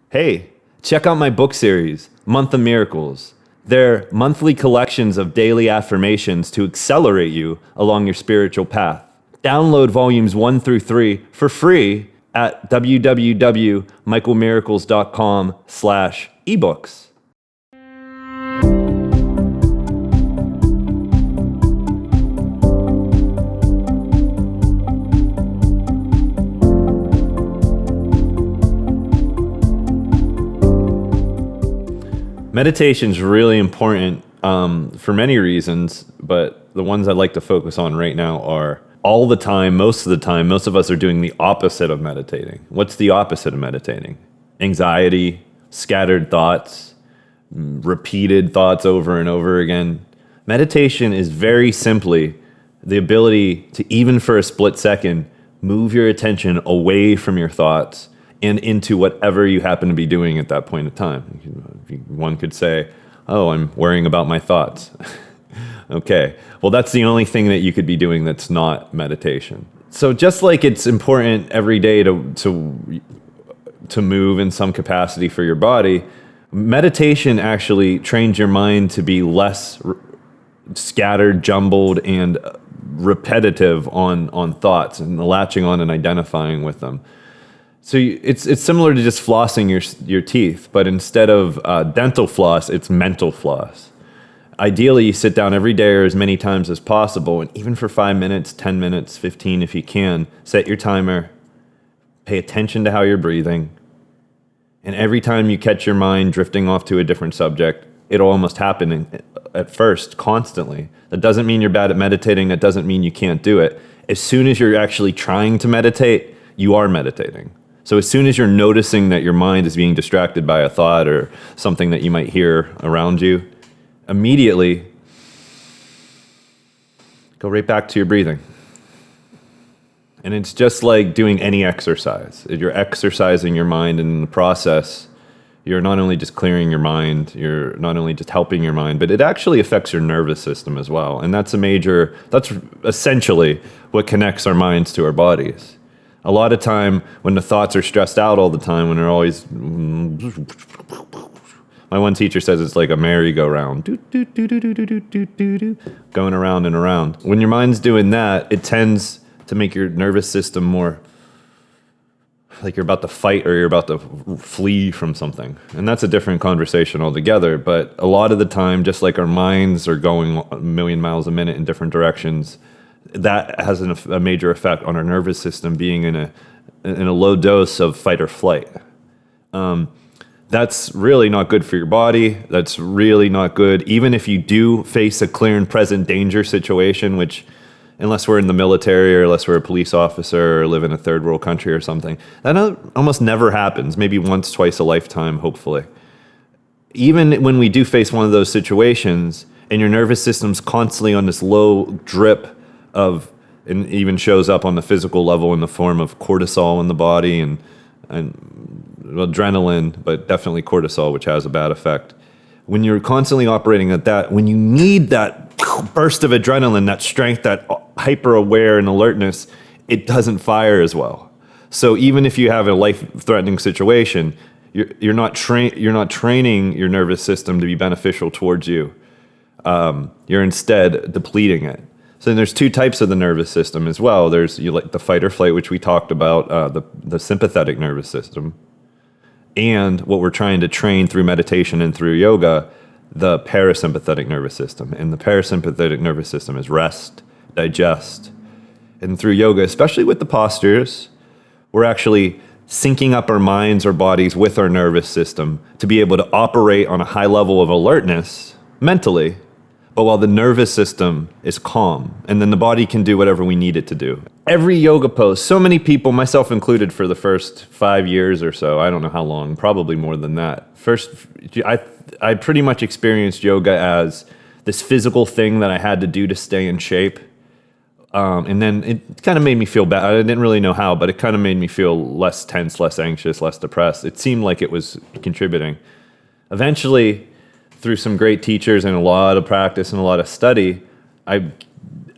Hey, check out my book series, Month of Miracles. They're monthly collections of daily affirmations to accelerate you along your spiritual path. Download volumes 1 through 3 for free at www.michaelmiracles.com/ebooks. Meditation is really important for many reasons, but the ones I'd like to focus on right now are all the time, most of the time, most of us are doing the opposite of meditating. What's the opposite of meditating? Anxiety, scattered thoughts, repeated thoughts over and over again. Meditation is very simply the ability to, even for a split second, move your attention away from your thoughts and into whatever you happen to be doing at that point in time. One could say, oh, I'm worrying about my thoughts. Okay, well, that's the only thing that you could be doing that's not meditation. So just like it's important every day to move in some capacity for your body, meditation actually trains your mind to be less scattered, jumbled, and repetitive on thoughts and latching on and identifying with them. So it's similar to just flossing your teeth, but instead of dental floss, it's mental floss. Ideally, you sit down every day or as many times as possible, and even for 5 minutes, 10 minutes, 15 if you can, set your timer, pay attention to how you're breathing, and every time you catch your mind drifting off to a different subject, it'll almost happen at first, constantly. That doesn't mean you're bad at meditating, that doesn't mean you can't do it. As soon as you're actually trying to meditate, you are meditating. So as soon as you're noticing that your mind is being distracted by a thought or something that you might hear around you, immediately go right back to your breathing. And it's just like doing any exercise. You're exercising your mind, and in the process, you're not only just clearing your mind, you're not only just helping your mind, but it actually affects your nervous system as well. And that's essentially what connects our minds to our bodies. A lot of time when the thoughts are stressed out all the time, when they're always, my one teacher says it's like a merry-go-round, going around and around. When your mind's doing that, it tends to make your nervous system more like you're about to fight or you're about to flee from something. And that's a different conversation altogether. But a lot of the time, just like our minds are going a million miles a minute in different directions, that has a major effect on our nervous system being in a low dose of fight or flight. That's really not good for your body. That's really not good. Even if you do face a clear and present danger situation, which, unless we're in the military or unless we're a police officer or live in a third world country or something, that almost never happens. Maybe once, twice a lifetime, hopefully. Even when we do face one of those situations and your nervous system's constantly on this low drip of, and even shows up on the physical level in the form of cortisol in the body and adrenaline, but definitely cortisol, which has a bad effect. When you're constantly operating at that, when you need that burst of adrenaline, that strength, that hyper-aware and alertness, it doesn't fire as well. So even if you have a life-threatening situation, you're not training your nervous system to be beneficial towards you. You're instead depleting it. So there's two types of the nervous system as well. There's like the fight or flight, which we talked about, the sympathetic nervous system, and what we're trying to train through meditation and through yoga, the parasympathetic nervous system. And the parasympathetic nervous system is rest, digest. And through yoga, especially with the postures, we're actually syncing up our minds or bodies with our nervous system to be able to operate on a high level of alertness mentally, but while the nervous system is calm, and then the body can do whatever we need it to do. Every yoga pose, so many people, myself included, for the first 5 years or so, I don't know how long, probably more than that. First, I pretty much experienced yoga as this physical thing that I had to do to stay in shape. And then it kind of made me feel bad. I didn't really know how, but it kind of made me feel less tense, less anxious, less depressed. It seemed like it was contributing. Eventually, through some great teachers and a lot of practice and a lot of study, I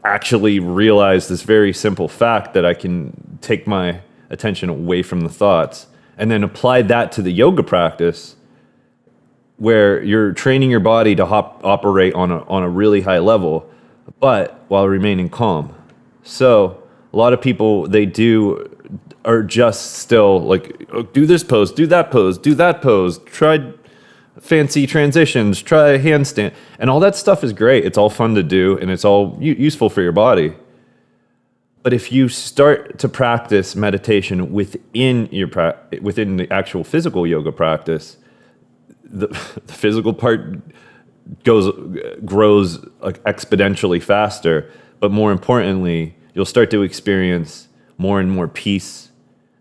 actually realized this very simple fact that I can take my attention away from the thoughts and then apply that to the yoga practice, where you're training your body to operate on a really high level, but while remaining calm. So a lot of people, are just still like, oh, do this pose, do that pose, try fancy transitions, try a handstand, and all that stuff is great. It's all fun to do, and it's all useful for your body. But if you start to practice meditation within the actual physical yoga practice, the physical part grows like exponentially faster. But more importantly, you'll start to experience more and more peace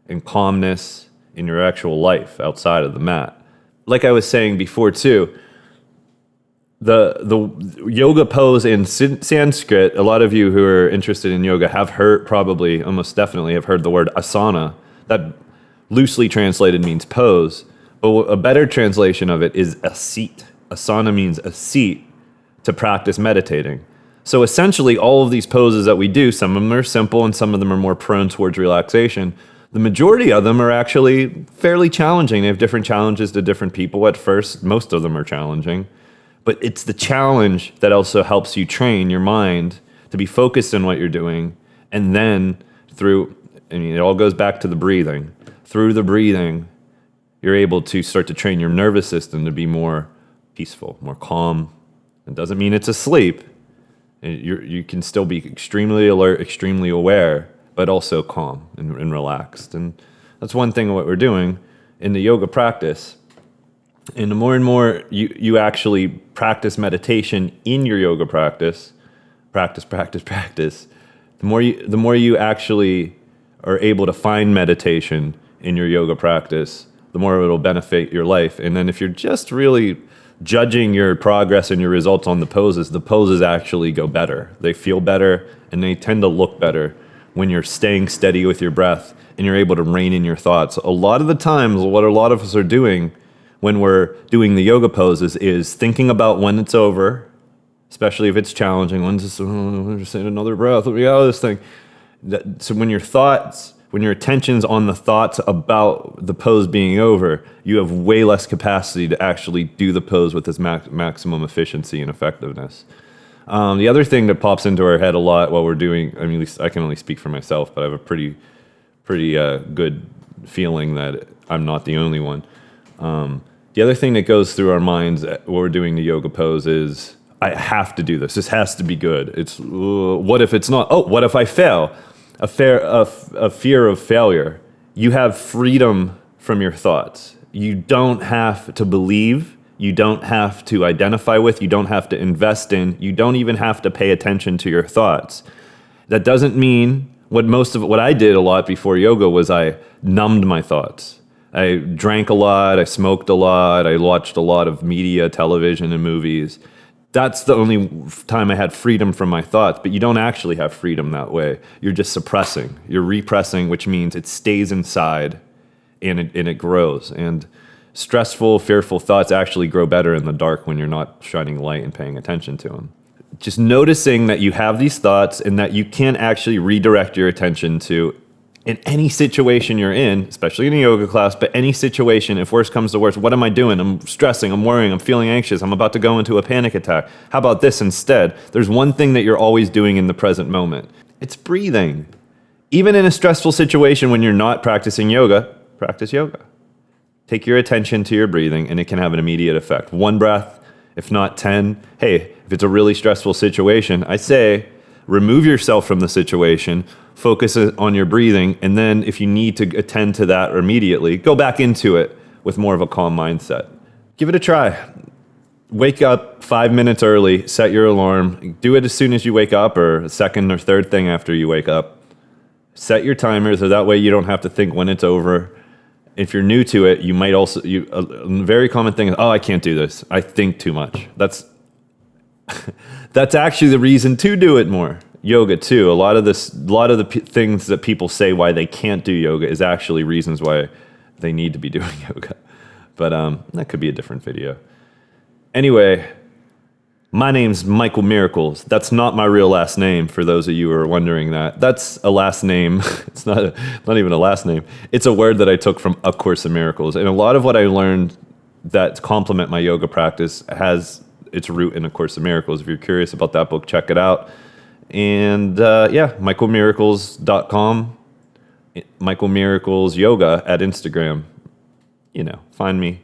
and calmness in your actual life outside of the mat. Like I was saying before too, the yoga pose in Sanskrit, a lot of you who are interested in yoga have heard, probably almost definitely have heard the word asana. That loosely translated means pose, but a better translation of it is a seat. Asana means a seat to practice meditating. So essentially all of these poses that we do, some of them are simple and some of them are more prone towards relaxation. The majority of them are actually fairly challenging. They have different challenges to different people. At first, most of them are challenging. But it's the challenge that also helps you train your mind to be focused on what you're doing. And then it all goes back to the breathing. Through the breathing, you're able to start to train your nervous system to be more peaceful, more calm. It doesn't mean it's asleep. You can still be extremely alert, extremely aware, but also calm and relaxed. And that's one thing of what we're doing in the yoga practice. And the more and more you actually practice meditation in your yoga practice, the more you actually are able to find meditation in your yoga practice, the more it'll benefit your life. And then if you're just really judging your progress and your results on the poses actually go better. They feel better and they tend to look better when you're staying steady with your breath and you're able to rein in your thoughts. A lot of the times, what a lot of us are doing when we're doing the yoga poses is thinking about when it's over, especially if it's challenging. When's this? Oh, just another breath. Let me out of this thing. So when your attention's on the thoughts about the pose being over, you have way less capacity to actually do the pose with its maximum efficiency and effectiveness. The other thing that pops into our head a lot while we're doing, I mean, at least I can only speak for myself, but I have a pretty good feeling that I'm not the only one. The other thing that goes through our minds while we're doing the yoga pose is, I have to do this. This has to be good. It's, what if it's not? Oh, what if I fail? A fear of failure. You have freedom from your thoughts. You don't have to believe. You don't have to identify with. You don't have to invest in. You don't even have to pay attention to your thoughts. That doesn't mean what I did a lot before yoga was I numbed my thoughts. I drank a lot. I smoked a lot. I watched a lot of media, television, and movies. That's the only time I had freedom from my thoughts, but you don't actually have freedom that way. You're just suppressing. You're repressing, which means it stays inside and it grows. And stressful, fearful thoughts actually grow better in the dark when you're not shining light and paying attention to them. Just noticing that you have these thoughts and that you can actually redirect your attention to in any situation you're in, especially in a yoga class, but any situation, if worse comes to worse, what am I doing? I'm stressing, I'm worrying, I'm feeling anxious, I'm about to go into a panic attack. How about this instead? There's one thing that you're always doing in the present moment. It's breathing. Even in a stressful situation when you're not practicing yoga, practice yoga. Take your attention to your breathing and it can have an immediate effect. One breath, if not 10. Hey, if it's a really stressful situation, I say remove yourself from the situation, focus on your breathing, and then if you need to attend to that immediately, go back into it with more of a calm mindset. Give it a try. Wake up 5 minutes early, set your alarm, do it as soon as you wake up or a second or third thing after you wake up. Set your timer so that way you don't have to think when it's over. If you're new to it, you might also, a very common thing is, oh, I can't do this. I think too much. That's actually the reason to do it more. Yoga too. A lot of the things that people say why they can't do yoga is actually reasons why they need to be doing yoga. But that could be a different video. Anyway, My name's Michael Miracles. That's not my real last name, for those of you who are wondering that. That's a last name. It's not even a last name. It's a word that I took from A Course in Miracles. And a lot of what I learned that complement my yoga practice has its root in A Course in Miracles. If you're curious about that book, check it out. And michaelmiracles.com, Michael Miracles Yoga at Instagram. Find me.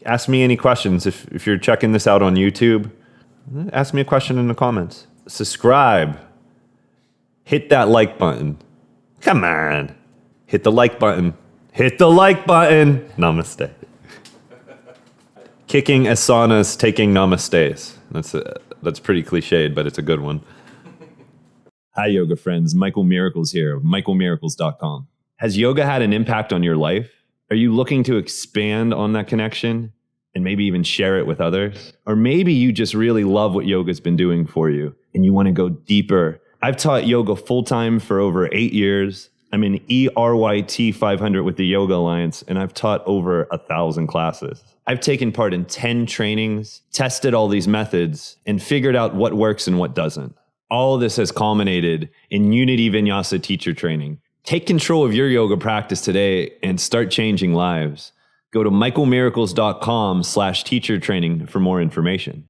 Ask me any questions. If you're checking this out on YouTube, ask me a question in the comments. Subscribe. Hit that like button. Come on. Hit the like button. Hit the like button. Namaste. Kicking asanas, taking namastes. That's pretty cliched, but it's a good one. Hi, yoga friends. Michael Miracles here of michaelmiracles.com. Has yoga had an impact on your life? Are you looking to expand on that connection and maybe even share it with others? Or maybe you just really love what yoga's been doing for you and you want to go deeper. I've taught yoga full-time for over 8 years. I'm an ERYT 500 with the Yoga Alliance, and I've taught over 1,000 classes. I've taken part in 10 trainings, tested all these methods, and figured out what works and what doesn't. All of this has culminated in Unity Vinyasa teacher training. Take control of your yoga practice today and start changing lives. Go to michaelmiracles.com/teacher training for more information.